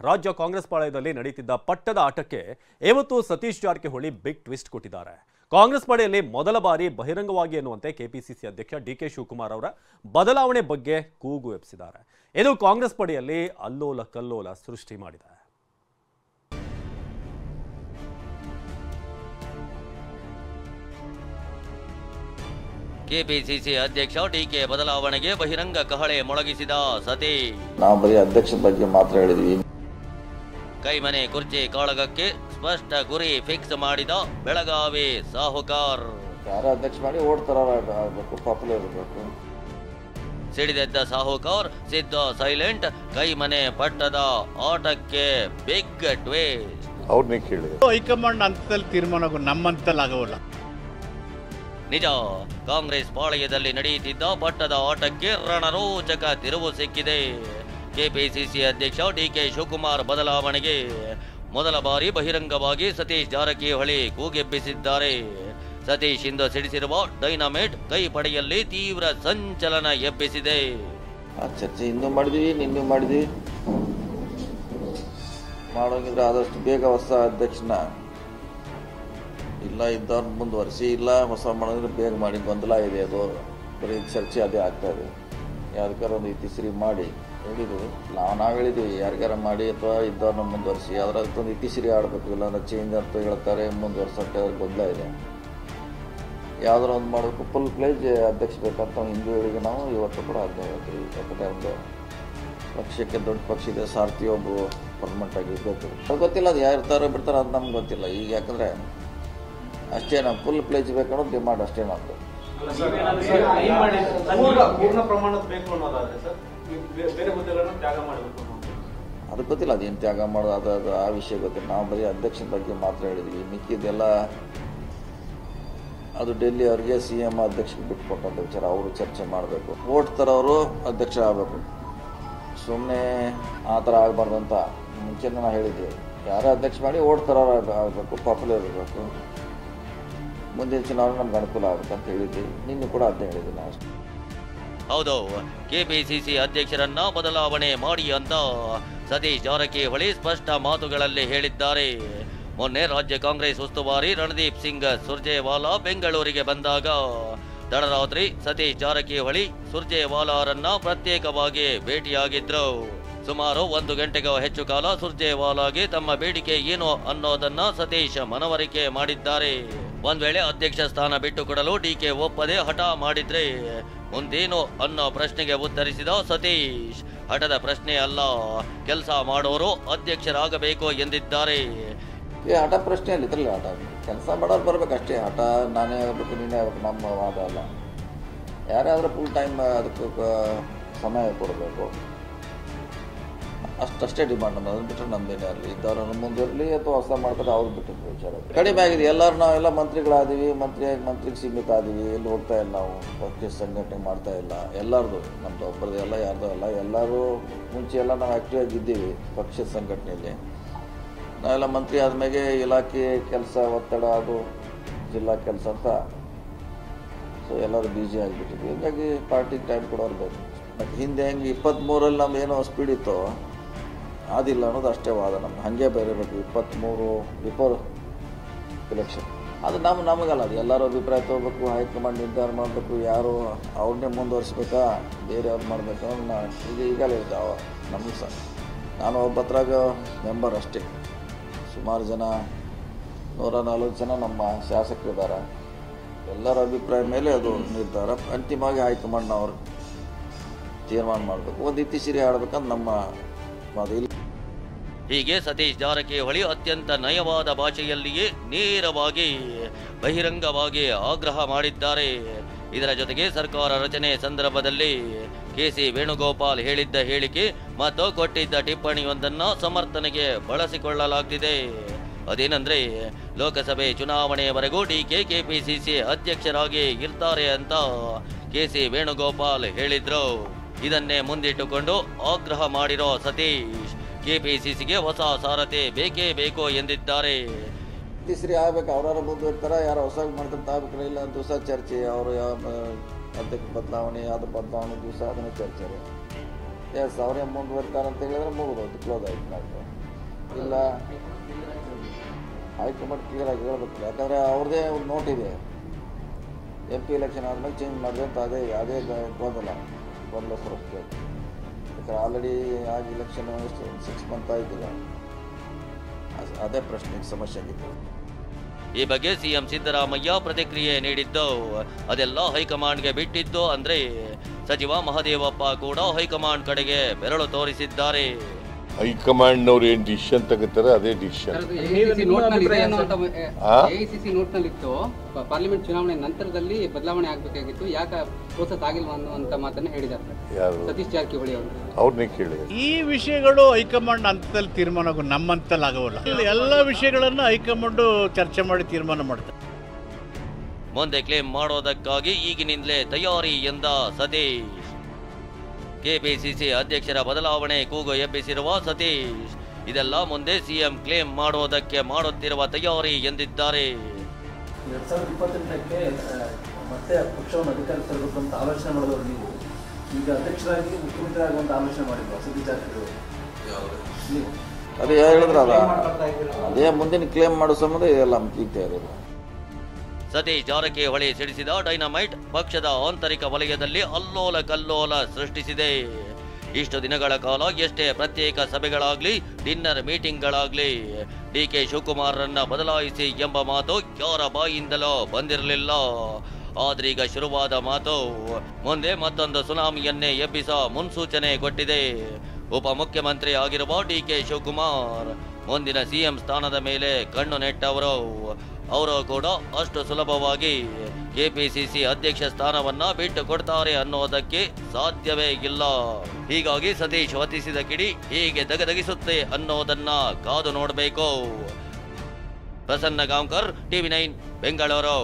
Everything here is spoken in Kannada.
ರಾಜ್ಯ ಕಾಂಗ್ರೆಸ್ ಪಾಳೆಯದಲ್ಲಿ ನಡೆಯುತ್ತಿದ್ದ ಪಟ್ಟದ ಆಟಕ್ಕೆ ಇವತ್ತು ಸತೀಶ್ ಜಾರಕಿಹೊಳಿ ಬಿಗ್ ಟ್ವಿಸ್ಟ್ ಕೊಟ್ಟಿದ್ದಾರೆ. ಕಾಂಗ್ರೆಸ್ ಪಾಳೆಯಲ್ಲಿ ಮೊದಲ ಬಾರಿ ಬಹಿರಂಗವಾಗಿ ಎನ್ನುವಂತೆ ಕೆಪಿಸಿಸಿ ಅಧ್ಯಕ್ಷ ಡಿಕೆ ಶಿವಕುಮಾರ್ ಅವರ ಬದಲಾವಣೆ ಬಗ್ಗೆ ಕೂಗು ಎಬ್ಬಿಸಿದ್ದಾರೆ. ಇದು ಕಾಂಗ್ರೆಸ್ ಪಾಳೆಯಲ್ಲಿ ಅಲ್ಲೋಲ ಕಲ್ಲೋಲ ಸೃಷ್ಟಿ ಮಾಡಿದೆ. ಕೆಪಿಸಿಸಿ ಅಧ್ಯಕ್ಷ ಡಿಕೆ ಬದಲಾವಣೆಗೆ ಬಹಿರಂಗ ಕಹಳೆ ಮೊಳಗಿಸಿದ ಸತೀಶ್. ನಾವು ಬರೀ ಅಧ್ಯಕ್ಷ ಬಗ್ಗೆ ಮಾತ್ರ ಹೇಳಿದ್ವಿ. ಕೈಮನೆ ಕುರ್ಚಿ ಕಾಳಗಕ್ಕೆ ಸ್ಪಷ್ಟ ಗುರಿ ಫಿಕ್ಸ್ ಮಾಡಿದ ಬೆಳಗಾವಿ ಸಾಹುಕಾರ್. ಯಾರು ಅಧ್ಯಕ್ಷ ಮಾಡಿ ಓಡ್ತಾರ ಆಗಬೇಕು, ಪಾಪ್ಯುಲರ್ ಇರಬೇಕು. ಸಿಡಿದೆದ್ದ ಸಾಹುಕಾರ್ ಸಿದ್ಧ ಸೈಲೆಂಟ್. ಕೈಮನೆ ಪಟ್ಟದ ಆಟಕ್ಕೆ ಬಿಗ್ ಟ್ವಿಸ್ಟ್. ಅವ್ರನ್ನೇ ಕೇಳಿ ಹೈಕಮಾಂಡ್ ಹಂತದಲ್ಲಿ ತೀರ್ಮಾನ ನಮ್ಮ ಹಂತದಲ್ಲಿ ಆಗೋಲ್ಲ. ನಿಜ, ಕಾಂಗ್ರೆಸ್ ಪಾಳೆಯದಲ್ಲಿ ನಡೆಯುತ್ತಿದ್ದ ಪಟ್ಟದ ಆಟಕ್ಕೆ ರಣರೋಚಕ ತಿರುವು ಸಿಕ್ಕಿದೆ. ಕೆಪಿಸಿಸಿ ಅಧ್ಯಕ್ಷ ಡಿಕೆ ಶಿವಕುಮಾರ್ ಬದಲಾವಣೆಗೆ ಮೊದಲ ಬಾರಿ ಬಹಿರಂಗವಾಗಿ ಸತೀಶ್ ಜಾರಕಿಹೊಳಿ ಕೂಗೆಬ್ಬಿಸಿದ್ದಾರೆ. ಸತೀಶ್ ಇಂದು ಸಿಡಿಸಿರುವ ಡೈನಮೈಟ್ ಕೈ ಪಡೆಯಲ್ಲಿ ತೀವ್ರ ಸಂಚಲನ ಎಬ್ಬಿಸಿದೆ. ಚರ್ಚೆ ಇನ್ನೂ ಮಾಡಿದ್ವಿ, ನಿನ್ನೂ ಮಾಡಿದ್ವಿ. ಮಾಡೋಂಗಿದ್ರೆ ಆದಷ್ಟು ಬೇಗ ಹೊಸ ಅಧ್ಯಕ್ಷನ ಇಲ್ಲ ಇದ್ದವ್ರನ್ನ ಮುಂದುವರಿಸಿ, ಇಲ್ಲ ಹೊಸ ಮಾಡೋದ್ರೆ ಬೇಗ ಮಾಡಿ. ಗೊಂದಲ ಇದೆ, ಅದು ಬರೀ ಚರ್ಚೆ ಅದೇ ಆಗ್ತಾ ಇದೆ. ಯಾರಿಗಾರ ಒಂದು ಇತಿಶ್ರೀ ಮಾಡಿ ಹೇಳಿದ್ವಿ, ನಾವು ಹೇಳಿದ್ವಿ ಯಾರಿಗಾರ ಮಾಡಿ ಅಥವಾ ಇದ್ದವ್ರನ್ನ ಮುಂದುವರಿಸಿ. ಅದರ ಒಂದು ಇತಿಶ್ರೀ ಆಡಬೇಕು, ಇಲ್ಲಾಂದ್ರೆ ಚೇಂಜ್ ಅಂತ ಹೇಳ್ತಾರೆ, ಮುಂದುವರ್ಸೋಕ್ಕೆ ಗೊಂದಲ ಇದೆ. ಯಾವ್ದಾರ ಒಂದು ಮಾಡಬೇಕು, ಫುಲ್ ಪ್ಲೇಜ್ ಅಧ್ಯಕ್ಷ ಬೇಕಂತ ಹಿಂದೂ ಹೇಳಿಗೆ ನಾವು ಇವತ್ತು ಕೂಡ ಅದನ್ನೇ ಹೇಳ್ತೀವಿ. ಯಾಕಂದರೆ ಒಂದು ಪಕ್ಷಕ್ಕೆ ದೊಡ್ಡ ಪಕ್ಷ ಇದೆ, ಸಾರಥಿ ಒಬ್ಬರು ಪರ್ಮನೆಂಟ್ ಆಗಿ ಬೇಕು. ಅದು ಗೊತ್ತಿಲ್ಲ, ಅದು ಯಾರು ಇರ್ತಾರೋ ಬಿಡ್ತಾರೋ ಅದು ನಮ್ಗೆ ಗೊತ್ತಿಲ್ಲ. ಈಗ ಯಾಕಂದರೆ ಅಷ್ಟೇ ನಾವು ಫುಲ್ ಪ್ಲೇಜ್ ಬೇಕನ್ನೋದು ಡಿಮಾಂಡ್ ಅಷ್ಟೇ ನಮ್ಮದು. ಅದು ಗೊತ್ತಿಲ್ಲ, ಅದೇನು ತ್ಯಾಗ ಮಾಡೋದು ಅದು ಆ ವಿಷಯ ಗೊತ್ತಿಲ್ಲ. ನಾವು ಬರೀ ಅಧ್ಯಕ್ಷನ ಬಗ್ಗೆ ಮಾತ್ರ ಹೇಳಿದ್ವಿ. ಮಿಕ್ಕಿದೆಲ್ಲ ಅದು ಡೆಲ್ಲಿ ಅವ್ರಿಗೆ CM ಅಧ್ಯಕ್ಷಕ್ಕೆ ಬಿಟ್ಕೊಟ್ಟಂಥ ವಿಚಾರ. ಅವರು ಚರ್ಚೆ ಮಾಡಬೇಕು. ಓಟ್ ತರೋರು ಅಧ್ಯಕ್ಷ ಆಗಬೇಕು, ಸುಮ್ಮನೆ ಆ ಥರ ಆಗಬಾರ್ದು ಅಂತ ಮುಂಚೆನೇ ನಾವು ಹೇಳಿದ್ವಿ. ಯಾರೇ ಅಧ್ಯಕ್ಷ ಮಾಡಿ ಓಟ್ ತರೋರು ಆಗಬೇಕು, ಪಾಪ್ಯುಲರ್ ಇರಬೇಕು. ಮುಂದಿನ ಚುನಾವಣೆ ನಮ್ಗೆ ಅನುಕೂಲ ಆಗುತ್ತೆ ಅಂತ ಹೇಳಿದ್ವಿ. ನಿನ್ನೆ ಕೂಡ ಅದನ್ನೇ ಹೇಳಿದ್ವಿ ನಾವು. ಹೌದು, ಕೆಪಿಸಿಸಿ ಅಧ್ಯಕ್ಷರನ್ನ ಬದಲಾವಣೆ ಮಾಡಿ ಅಂತ ಸತೀಶ್ ಜಾರಕಿಹೊಳಿ ಸ್ಪಷ್ಟ ಮಾತುಗಳಲ್ಲಿ ಹೇಳಿದ್ದಾರೆ. ಮೊನ್ನೆ ರಾಜ್ಯ ಕಾಂಗ್ರೆಸ್ ಉಸ್ತುವಾರಿ ರಣದೀಪ್ ಸಿಂಗ್ ಸುರ್ಜೇವಾಲಾ ಬೆಂಗಳೂರಿಗೆ ಬಂದಾಗ ತಡರಾತ್ರಿ ಸತೀಶ್ ಜಾರಕಿಹೊಳಿ ಸುರ್ಜೇವಾಲಾರನ್ನ ಪ್ರತ್ಯೇಕವಾಗಿ ಭೇಟಿಯಾಗಿದ್ರು. ಸುಮಾರು 1 ಗಂಟೆಗೂ ಹೆಚ್ಚು ಕಾಲ ಸುರ್ಜೇವಾಲಾಗೆ ತಮ್ಮ ಬೇಡಿಕೆ ಏನು ಅನ್ನೋದನ್ನ ಸತೀಶ್ ಮನವರಿಕೆ ಮಾಡಿದ್ದಾರೆ. ಒಂದ್ ವೇಳೆ ಅಧ್ಯಕ್ಷ ಸ್ಥಾನ ಬಿಟ್ಟುಕೊಡಲು ಡಿಕೆ ಒಪ್ಪದೆ ಹಠ ಮಾಡಿದ್ರೆ ಮುಂದೇನು ಅನ್ನೋ ಪ್ರಶ್ನೆಗೆ ಉತ್ತರಿಸಿದ ಸತೀಶ್, ಹಠದ ಪ್ರಶ್ನೆ ಅಲ್ಲ, ಕೆಲಸ ಮಾಡೋರು ಅಧ್ಯಕ್ಷರಾಗಬೇಕು ಎಂದಿದ್ದಾರೆ. ಹಠ ಪ್ರಶ್ನೆ ಅಲ್ಲಿ ಇದ್ರಲ್ಲ, ಹಠ ಕೆಲಸ ಮಾಡೋರು ಬರ್ಬೇಕಷ್ಟೇ. ಹಠ ನಾನೇ ಆಗಬೇಕು ನೀನೇ ಆಗಬೇಕು ನಮ್ಮ ವಾದ ಅಲ್ಲ. ಯಾರಾದರೂ ಫುಲ್ ಟೈಮ್ ಅದಕ್ಕೆ ಸಮಯ ಕೊಡಬೇಕು, ಅಷ್ಟೇ ಡಿಮಾಂಡ್. ಅದನ್ನು ಬಿಟ್ಟರೆ ನಮ್ದೇನೇ ಆಗಲಿ, ಇದ್ದವ್ರನ್ನ ಮುಂದಿರಲಿ ಅಥವಾ ಹೊಸ ಮಾಡ್ತಾರೆ ಅವ್ರು ಬಿಟ್ಟಿದ್ದು ವಿಚಾರ ಕಡಿಮೆ ಆಗಿದೆ. ಎಲ್ಲರೂ ನಾವೆಲ್ಲ ಮಂತ್ರಿಗಳಾದೀವಿ, ಮಂತ್ರಿಗೆ ಸೀಮಿತ ಆದೀವಿ. ಎಲ್ಲಿ ಹೋಗ್ತಾ ಇಲ್ಲ, ನಾವು ಪಕ್ಷ ಸಂಘಟನೆ ಮಾಡ್ತಾ ಇಲ್ಲ. ಎಲ್ಲರದು, ನಮ್ಮದು ಒಬ್ಬರದ್ದು ಎಲ್ಲ ಯಾರ್ದು ಅಲ್ಲ. ಎಲ್ಲರೂ ಮುಂಚೆ ಎಲ್ಲ ನಾವು ಆ್ಯಕ್ಟಿವ್ ಆಗಿದ್ದೀವಿ ಪಕ್ಷದ ಸಂಘಟನೆಯಲ್ಲಿ. ನಾವೆಲ್ಲ ಮಂತ್ರಿ ಆದಮೇಲೆ ಇಲಾಖೆ ಕೆಲಸ ಒತ್ತಡ, ಅದು ಜಿಲ್ಲಾ ಕೆಲಸ ಅಂತ ಸೊ ಎಲ್ಲರೂ ಬ್ಯುಸಿ ಆಗಿಬಿಟ್ಟಿದ್ವಿ. ಹೀಗಾಗಿ ಪಾರ್ಟಿಗೆ ಟೈಮ್ ಕೊಡೋರು ಬೇಕು. ಮತ್ತು ಹಿಂದೆ ಹೆಂಗೆ 23ರಲ್ಲಿ ನಮ್ದು ಏನೋ ಸ್ಪೀಡ್ ಇತ್ತು, ಅದಿಲ್ಲ ಅನ್ನೋದು ಅಷ್ಟೇ ವಾದ ನಮ್ಗೆ. ಹಾಗೆ ಬೇರೆಬೇಕು 23 ಬಿಫೋರ್ ಎಲೆಕ್ಷನ್. ಅದು ನಮಗಲ್ಲ, ಅದು ಎಲ್ಲರೂ ಅಭಿಪ್ರಾಯ ತೊಗೋಬೇಕು, ಹೈಕಮಾಂಡ್ ನಿರ್ಧಾರ ಮಾಡಬೇಕು. ಯಾರು ಅವ್ರನ್ನೇ ಮುಂದುವರಿಸ್ಬೇಕಾ ಬೇರೆಯವ್ರು ಮಾಡಬೇಕು ಅನ್ನೋದು ಈಗಲೇ ಇದ್ದಾವೆ ನಮಗೆ ಸಹ. ನಾನು ಒಬ್ಬತ್ರಾಗ ಮೆಂಬರ್ ಅಷ್ಟೇ. ಸುಮಾರು ಜನ 140 ಜನ ನಮ್ಮ ಶಾಸಕರಿದ್ದಾರೆ. ಎಲ್ಲರ ಅಭಿಪ್ರಾಯ ಮೇಲೆ ಅದು ನಿರ್ಧಾರ. ಅಂತಿಮವಾಗಿ ಹೈಕಮಾಂಡ್ನವ್ರು ತೀರ್ಮಾನ ಮಾಡಬೇಕು, ಒಂದು ಇತಿಶ್ರೀ ಆಡಬೇಕಂತ ನಮ್ಮ ಮಾತು. ಹೀಗೆ ಸತೀಶ್ ಜಾರಕಿಹೊಳಿ ಅತ್ಯಂತ ನಯವಾದ ಭಾಷೆಯಲ್ಲಿಯೇ ನೇರವಾಗಿ ಬಹಿರಂಗವಾಗಿ ಆಗ್ರಹ ಮಾಡಿದ್ದಾರೆ. ಇದರ ಜೊತೆಗೆ ಸರ್ಕಾರ ರಚನೆ ಸಂದರ್ಭದಲ್ಲಿ KC ವೇಣುಗೋಪಾಲ್ ಹೇಳಿದ್ದ ಹೇಳಿಕೆ ಮತ್ತು ಕೊಟ್ಟಿದ್ದ ಟಿಪ್ಪಣಿಯೊಂದನ್ನ ಸಮರ್ಥನೆಗೆ ಬಳಸಿಕೊಳ್ಳಲಾಗ್ತಿದೆ. ಅದೇನೆಂದ್ರೆ, ಲೋಕಸಭೆ ಚುನಾವಣೆಯವರೆಗೂ ಡಿಕೆ ಕೆಪಿಸಿಸಿ ಅಧ್ಯಕ್ಷರಾಗಿ ಇರ್ತಾರೆ ಅಂತ KC ವೇಣುಗೋಪಾಲ್ ಹೇಳಿದ್ರು. ಇದನ್ನೇ ಮುಂದಿಟ್ಟುಕೊಂಡು ಆಗ್ರಹ ಮಾಡಿರೋ ಸತೀಶ್ ಕೆಪಿಸಿಸಿಗೆ ಹೊಸ ಸಾರಥಿ ಬೇಕೇ ಬೇಕು ಎಂದಿದ್ದಾರೆ. ಇತಿಶ್ರೀ ಆಗಬೇಕು, ಅವ್ರಾರು ಮುಂದುವರ್ತಾರೆ, ಯಾರು ಹೊಸ ಮಾಡ್ತಾರೆ ಆಗಬೇಕು. ಇಲ್ಲ ದಿವಸ ಚರ್ಚೆ, ಅವರು ಯಾವ ಅಧ್ಯಕ್ಷ ಬದಲಾವಣೆ, ಅದು ಬದಲಾವಣೆ ದಿವಸ ಅದನ್ನು ಚರ್ಚೆ. ಎಸ್ ಅವರೇ ಮುಂದುವರಿತಾರೆ ಅಂತ ಹೇಳಿದ್ರೆ ಮುಗಿದೋಯ್ತು, ಕ್ಲೋಸ್ ಆಯ್ತು ಮ್ಯಾಟ್ರು. ಇಲ್ಲ ಹೈಕಮಾಂಡ್ ಕ್ಲಿಯರ್ ಆಗಿ ಹೇಳ್ಬೇಕು, ಯಾಕಂದರೆ ಅವ್ರದ್ದೇ ಒಂದು ನೋಟ್ ಇದೆ, MP ಎಲೆಕ್ಷನ್ ಆದಮೇಲೆ ಚೇಂಜ್ ಮಾಡಿದೆ ಅಂತ. ಅದೇ ಗೊಂದಲ ಸ್ವರೂಪ. ಯಾಕಂದ್ರೆ ಆಲ್ರೆಡಿ ಆಗಿ ಎಲೆಕ್ಷನ್ ಎಷ್ಟು 6 ಮಂತ್ ಆಯ್ತಿಲ್ಲ, ಅದೇ ಪ್ರಶ್ನೆ ಸಮಸ್ಯೆ ಆಗಿತ್ತು. ಈ ಬಗ್ಗೆ ಸಿಎಂ ಸಿದ್ದರಾಮಯ್ಯ ಪ್ರತಿಕ್ರಿಯೆ ನೀಡಿದ್ದು, ಅದೆಲ್ಲ ಹೈಕಮಾಂಡ್ಗೆ ಬಿಟ್ಟಿದ್ದು ಅಂದ್ರೆ ಸಚಿವ ಮಹದೇವಪ್ಪ ಕೂಡ ಹೈಕಮಾಂಡ್ ಕಡೆಗೆ ಬೆರಳು ತೋರಿಸಿದ್ದಾರೆ. ಹೈಕಮಾಂಡ್ನವ್ರು ಏನ್ ಡಿಸಿಷನ್ ತಗೋತಾರೆ ಅದೇ ಡಿಸಿಷನ್. AICC ನೋಟ್ನಲ್ಲಿತ್ತು ಪಾರ್ಲಿಮೆಂಟ್ ಚುನಾವಣೆ ನಂತರದಲ್ಲಿ ಬದಲಾವಣೆ ಆಗಬೇಕಾಗಿತ್ತು, ಯಾಕೆ ಪ್ರೋಸೆಸ್ ಆಗಿಲ್ವಾ ಅನ್ನುವಂತ ಮಾತನ್ನ ಹೇಳಿದ್ದಾರೆ ಯಾರು? ಸತೀಶ್ ಜಾರಕಿಹೊಳಿ ಅವರು. ಅವ್ರನ್ನೇ ಕೇಳಿ. ಈ ವಿಷಯಗಳು ಹೈಕಮಾಂಡ್ ಹಂತದಲ್ಲಿ ತೀರ್ಮಾನ ನಮ್ಮಂತಲ್ಲಿ ಆಗೋಲ್ಲ. ಎಲ್ಲ ವಿಷಯಗಳನ್ನು ಹೈಕಮಾಂಡ್ ಚರ್ಚೆ ಮಾಡಿ ತೀರ್ಮಾನ ಮಾಡ್ತಾರೆ. ಮುಂದೆ ಕ್ಲೇಮ್ ಮಾಡೋದಕ್ಕಾಗಿ ಈಗಿನಿಂದಲೇ ತಯಾರಿ ಎಂದ ಸತೀಶ್. ಕೆಪಿಸಿಸಿ ಅಧ್ಯಕ್ಷರ ಬದಲಾವಣೆ ಕೂಗು ಎಬ್ಬಿಸಿರುವ ಸತೀಶ್ ಇದೆಲ್ಲ ಮುಂದೆ ಸಿಎಂ ಕ್ಲೇಮ್ ಮಾಡೋದಕ್ಕೆ ಮಾಡುತ್ತಿರುವ ತಯಾರಿ ಎಂದಿದ್ದಾರೆ. 2028ಕ್ಕೆ ಮತ್ತೆ ಪಕ್ಷವನ್ನು ಅಧಿಕಾರಕ್ಕೆ ತರಬೇಕು ಅಂತ ಆಲೋಚನೆ ಮಾಡಿದವರು ನೀವು, ಈಗ ಅಧ್ಯಕ್ಷರಾಗಿ ಮುಖ್ಯಮಂತ್ರಿ ಆಗುವಂತ ಆಲೋಚನೆ ಮಾಡಿದ್ರು ಸತೀಶ್ ಜಾರಕಿಹೊಳಿ ನೀವು. ಅದೇ ಹೇಳಿದ್ರಲ್ಲ, ಅದೇ ಮುಂದಿನ ಕ್ಲೇಮ್ ಮಾಡೋ ಸಂಬಂಧ ಇದೆಲ್ಲ ಈಗ ತಯಾರಿಲ್ಲ. ಸತೀಶ್ ಜಾರಕಿಹೊಳಿ ಸಿಡಿಸಿದ ಡೈನಮೈಟ್ ಪಕ್ಷದ ಆಂತರಿಕ ವಲಯದಲ್ಲಿ ಅಲ್ಲೋಲ ಕಲ್ಲೋಲ ಸೃಷ್ಟಿಸಿದೆ. ಇಷ್ಟು ದಿನಗಳ ಕಾಲ ಎಷ್ಟೇ ಪ್ರತ್ಯೇಕ ಸಭೆಗಳಾಗ್ಲಿ, ಡಿನ್ನರ್ ಮೀಟಿಂಗ್ಗಳಾಗ್ಲಿ DK ಶಿವಕುಮಾರ್ರನ್ನ ಬದಲಾಯಿಸಿ ಎಂಬ ಮಾತು ಯಾರ ಬಾಯಿಂದಲೋ ಬಂದಿರಲಿಲ್ಲ. ಆದ್ರೀಗ ಶುರುವಾದ ಮಾತು ಮುಂದೆ ಮತ್ತೊಂದು ಸುನಾಮಿಯನ್ನೇ ಎಬ್ಬಿಸ ಮುನ್ಸೂಚನೆ ಕೊಟ್ಟಿದೆ. ಉಪಮುಖ್ಯಮಂತ್ರಿ ಆಗಿರುವ DK ಶಿವಕುಮಾರ್ ಮುಂದಿನ CM ಸ್ಥಾನದ ಮೇಲೆ ಕಣ್ಣು ನೆಟ್ಟವರು. ಅವರು ಕೂಡ ಅಷ್ಟು ಸುಲಭವಾಗಿ ಕೆಪಿಸಿಸಿ ಅಧ್ಯಕ್ಷ ಸ್ಥಾನವನ್ನ ಬಿಟ್ಟು ಕೊಡ್ತಾರೆ ಅನ್ನೋದಕ್ಕೆ ಸಾಧ್ಯವೇ ಇಲ್ಲ. ಹೀಗಾಗಿ ಸತೀಶ್ ಹೊತ್ತಿಸಿದ ಕಿಡಿ ಹೇಗೆ ದಗದಗಿಸುತ್ತೆ ಅನ್ನೋದನ್ನ ಕಾದು ನೋಡಬೇಕು. ಪ್ರಸನ್ನ ಗಾಂವ್ಕರ್, TV9 ಬೆಂಗಳೂರು.